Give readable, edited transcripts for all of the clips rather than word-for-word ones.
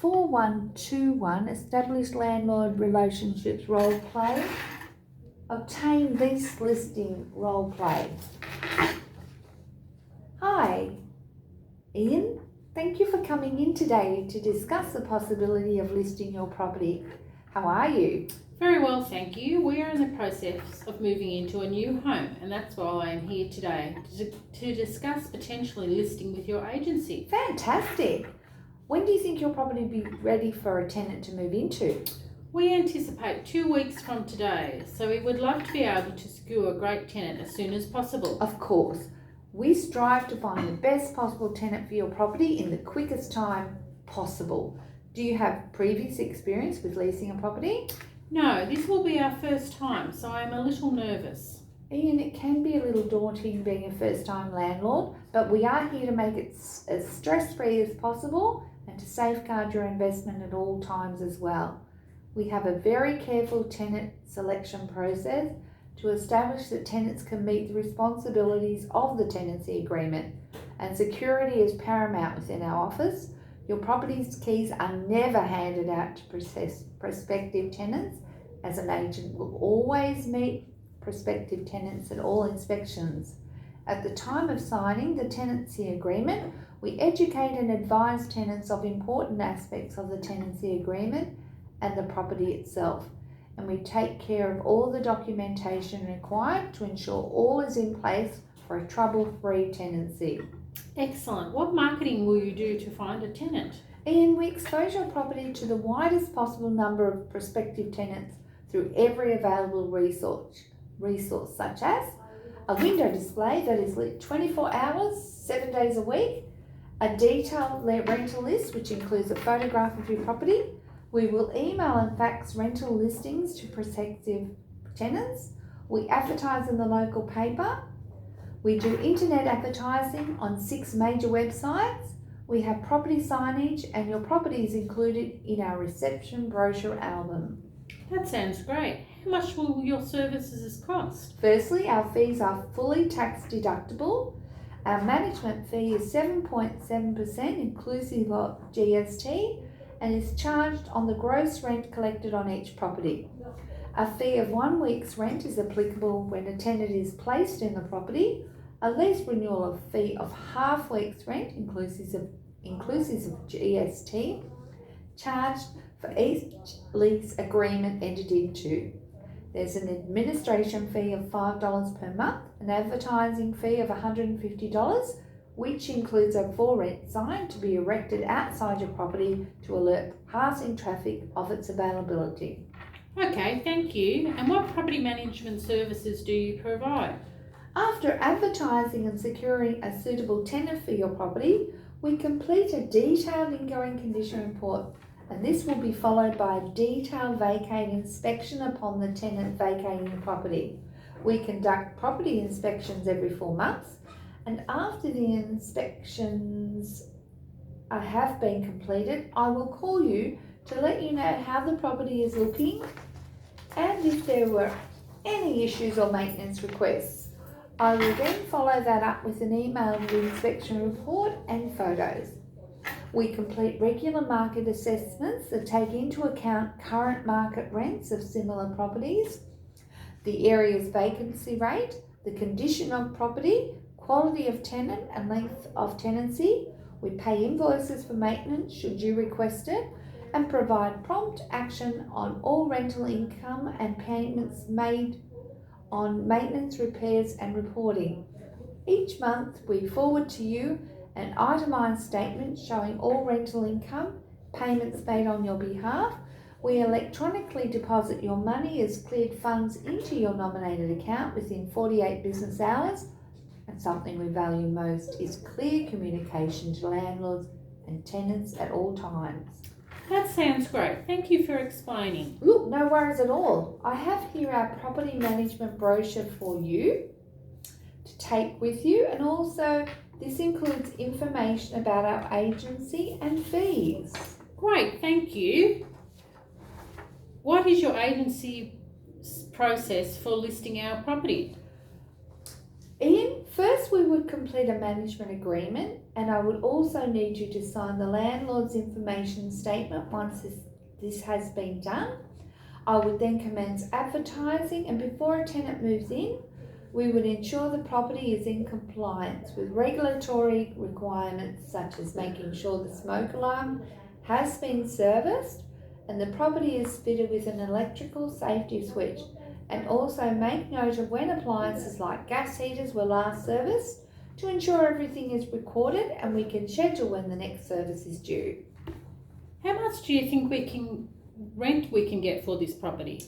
CPPREP4121 Established Landlord Relationships Role Play. Obtain lease listing role play. Hi, Ian. Thank you for coming in today to discuss the possibility of listing your property. How are you? Very well, thank you. We are in the process of moving into a new home, and that's why I am here today to discuss potentially listing with your agency. Fantastic. When do you think your property will be ready for a tenant to move into? We anticipate 2 weeks from today, so we would love to be able to secure a great tenant as soon as possible. Of course. We strive to find the best possible tenant for your property in the quickest time possible. Do you have previous experience with leasing a property? No, this will be our first time, so I am a little nervous. Ian, it can be a little daunting being a first-time landlord, but we are here to make it as stress-free as possible and to safeguard your investment at all times as well. We have a very careful tenant selection process to establish that tenants can meet the responsibilities of the tenancy agreement, and security is paramount within our office. Your property's keys are never handed out to prospective tenants, as an agent will always meet prospective tenants at all inspections. At the time of signing the tenancy agreement, we educate and advise tenants of important aspects of the tenancy agreement and the property itself, and we take care of all the documentation required to ensure all is in place for a trouble-free tenancy. Excellent. What marketing will you do to find a tenant? Ian, we expose your property to the widest possible number of prospective tenants through every available resource such as a window display that is lit 24 hours, 7 days a week, a detailed rental list which includes a photograph of your property. We will email and fax rental listings to prospective tenants. We advertise in the local paper. We do internet advertising on 6 major websites. We have property signage, and your property is included in our reception brochure album. That sounds great. How much will your services cost? Firstly, our fees are fully tax deductible. Our management fee is 7.7% inclusive of GST and is charged on the gross rent collected on each property. A fee of 1 week's rent is applicable when a tenant is placed in the property. A lease renewal fee of half week's rent, inclusive of GST, charged for each lease agreement entered into. There's an administration fee of $5 per month, an advertising fee of $150, which includes a for rent sign to be erected outside your property to alert passing traffic of its availability. Okay, thank you. And what property management services do you provide? After advertising and securing a suitable tenant for your property, we complete a detailed ingoing condition report, and this will be followed by a detailed vacate inspection upon the tenant vacating the property. We conduct property inspections every 4 months, and after the inspections have been completed, I will call you to let you know how the property is looking and if there were any issues or maintenance requests. I will then follow that up with an email of the inspection report and photos. We complete regular market assessments that take into account current market rents of similar properties, the area's vacancy rate, the condition of property, quality of tenant and length of tenancy. We pay invoices for maintenance should you request it, and provide prompt action on all rental income and payments made on maintenance, repairs and reporting. Each month we forward to you an itemised statement showing all rental income, payments made on your behalf. We electronically deposit your money as cleared funds into your nominated account within 48 business hours. And something we value most is clear communication to landlords and tenants at all times. That sounds great. Thank you for explaining. Look, no worries at all. I have here our property management brochure for you to take with you, and also this includes information about our agency and fees. Great, thank you. What is your agency process for listing our property? Ian, First, we would complete a management agreement, and I would also need you to sign the landlord's information statement once this has been done. I would then commence advertising, and before a tenant moves in, we would ensure the property is in compliance with regulatory requirements such as making sure the smoke alarm has been serviced and the property is fitted with an electrical safety switch, and also make note of when appliances like gas heaters were last serviced to ensure everything is recorded and we can schedule when the next service is due. How much do you think rent we can get for this property?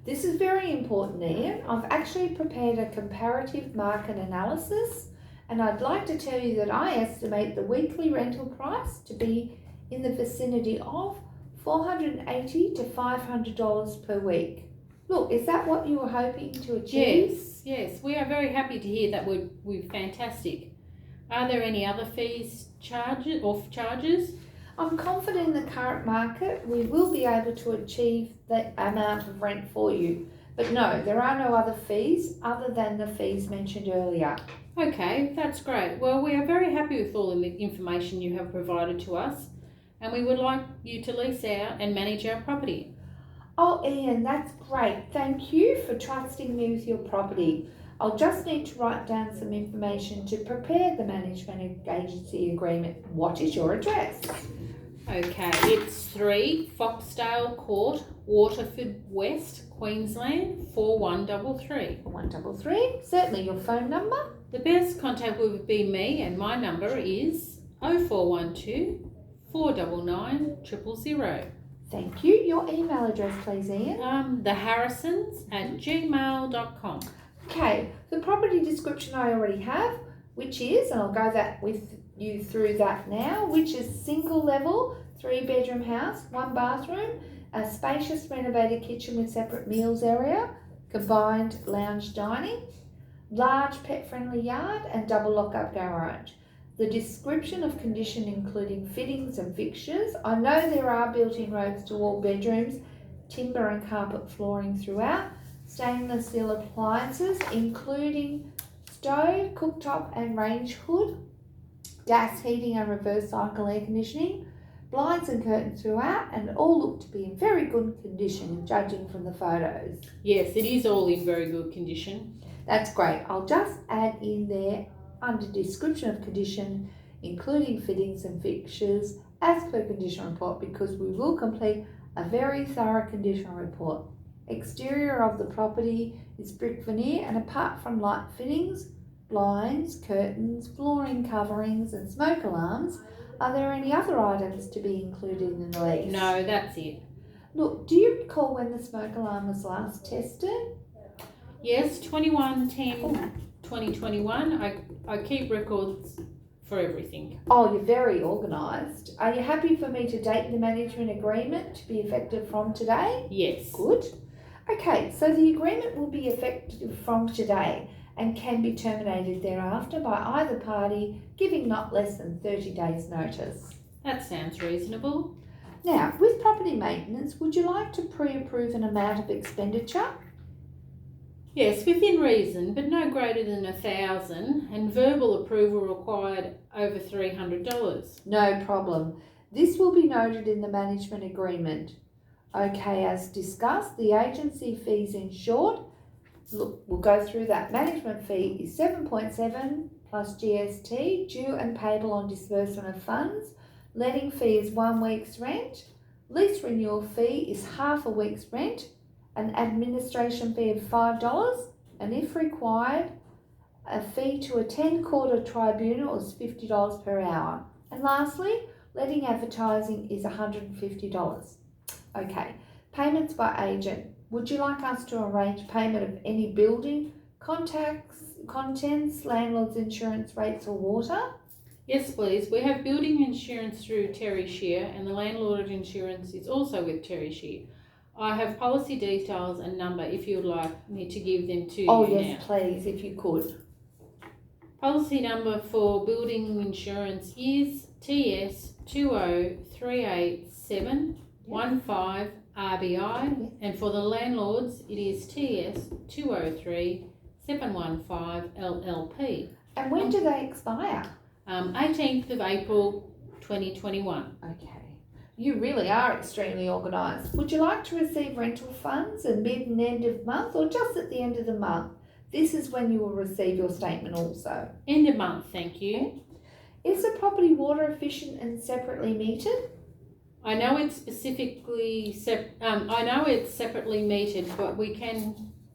This is very important, Ian. I've actually prepared a comparative market analysis, and I'd like to tell you that I estimate the weekly rental price to be in the vicinity of $480 to $500 per week. Look, is that what you were hoping to achieve? Yes. We are very happy to hear that we're fantastic. Are there any other charges? I'm confident in the current market we will be able to achieve that amount of rent for you. But no, there are no other fees other than the fees mentioned earlier. Okay, that's great. Well, we are very happy with all the information you have provided to us, and we would like you to lease out and manage our property. Oh, Ian, that's great. Thank you for trusting me with your property. I'll just need to write down some information to prepare the management agency agreement. What is your address? Okay, it's 3 Foxdale Court, Waterford West, Queensland, 4133. 133. Certainly your phone number. The best contact would be me, and my number is 0412 499 000. Thank you. Your email address, please, Ian. theharrisons@gmail.com. Okay, the property description I already have, which is, and I'll go that with you through that now, which is single level, 3-bedroom house, 1 bathroom, a spacious renovated kitchen with separate meals area, combined lounge dining, large pet-friendly yard and double lock-up garage. The description of condition including fittings and fixtures. I know there are built-in robes to all bedrooms, timber and carpet flooring throughout, stainless steel appliances including stove, cooktop and range hood, gas heating and reverse cycle air conditioning, blinds and curtains throughout, and all look to be in very good condition judging from the photos. Yes, it is all in very good condition. That's great. I'll just add in there under description of condition including fittings and fixtures as per condition report, because we will complete a very thorough condition report. Exterior of the property is brick veneer, and apart from light fittings, blinds, curtains, flooring coverings and smoke alarms, are there any other items to be included in the lease? No, that's it. Look, do you recall when the smoke alarm was last tested? Yes, 21/10/2021. I keep records for everything. Oh, you're very organised. Are you happy for me to date the management agreement to be effective from today? Yes. Good. Okay, so the agreement will be effective from today and can be terminated thereafter by either party, giving not less than 30 days notice. That sounds reasonable. Now, with property maintenance, would you like to pre-approve an amount of expenditure? Yes, within reason, but no greater than $1,000, and verbal approval required over $300. No problem. This will be noted in the management agreement. Okay, as discussed, the agency fees in short, look, we'll go through that. Management fee is 7.7 plus GST, due and payable on disbursement of funds. Letting fee is 1 week's rent. Lease renewal fee is half a week's rent. An administration fee of $5, and if required, a fee to attend court or tribunal is $50 per hour. And lastly, letting advertising is $150. Okay, payments by agent. Would you like us to arrange payment of any building, contents, landlord's insurance rates or water? Yes, please. We have building insurance through Terry Shear, and the landlord insurance is also with Terry Shear. I have policy details and number if you would like me to give them to you now. Oh yes, please, if you could. Policy number for building insurance is TS 2038715 RBI, and for the landlords it is TS 203715 LLP. And when do they expire? 18th of April 2021. Okay. You really are extremely organised. Would you like to receive rental funds at mid and end of month or just at the end of the month? This is when you will receive your statement also. End of month, thank you. Is the property water efficient and separately metered? I know it's separately metered,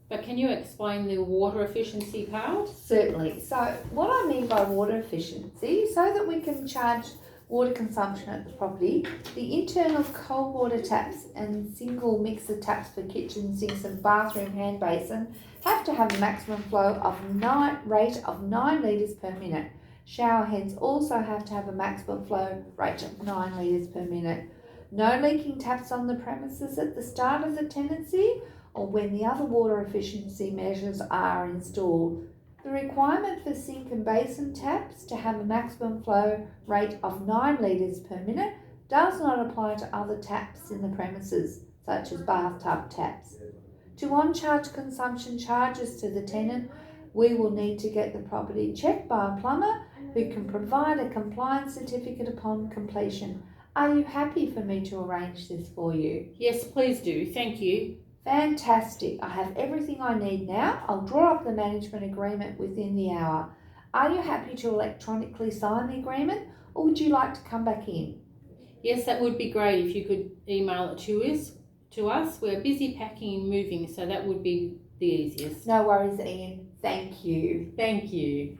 but can you explain the water efficiency part? Certainly. So what I mean by water efficiency, so that we can charge water consumption at the property, the internal cold water taps and single mixer taps for kitchen sinks and bathroom hand basin have to have a maximum flow of rate of 9 litres per minute. Shower heads also have to have a maximum flow rate of 9 litres per minute. No leaking taps on the premises at the start of the tenancy or when the other water efficiency measures are installed. The requirement for sink and basin taps to have a maximum flow rate of 9 litres per minute does not apply to other taps in the premises, such as bathtub taps. To on-charge consumption charges to the tenant, we will need to get the property checked by a plumber who can provide a compliance certificate upon completion. Are you happy for me to arrange this for you? Yes, please do. Thank you. Fantastic. I have everything I need now. I'll draw up the management agreement within the hour. Are you happy to electronically sign the agreement or would you like to come back in? Yes, that would be great if you could email it to us. We're busy packing and moving, so that would be the easiest. No worries, Ian. Thank you. Thank you.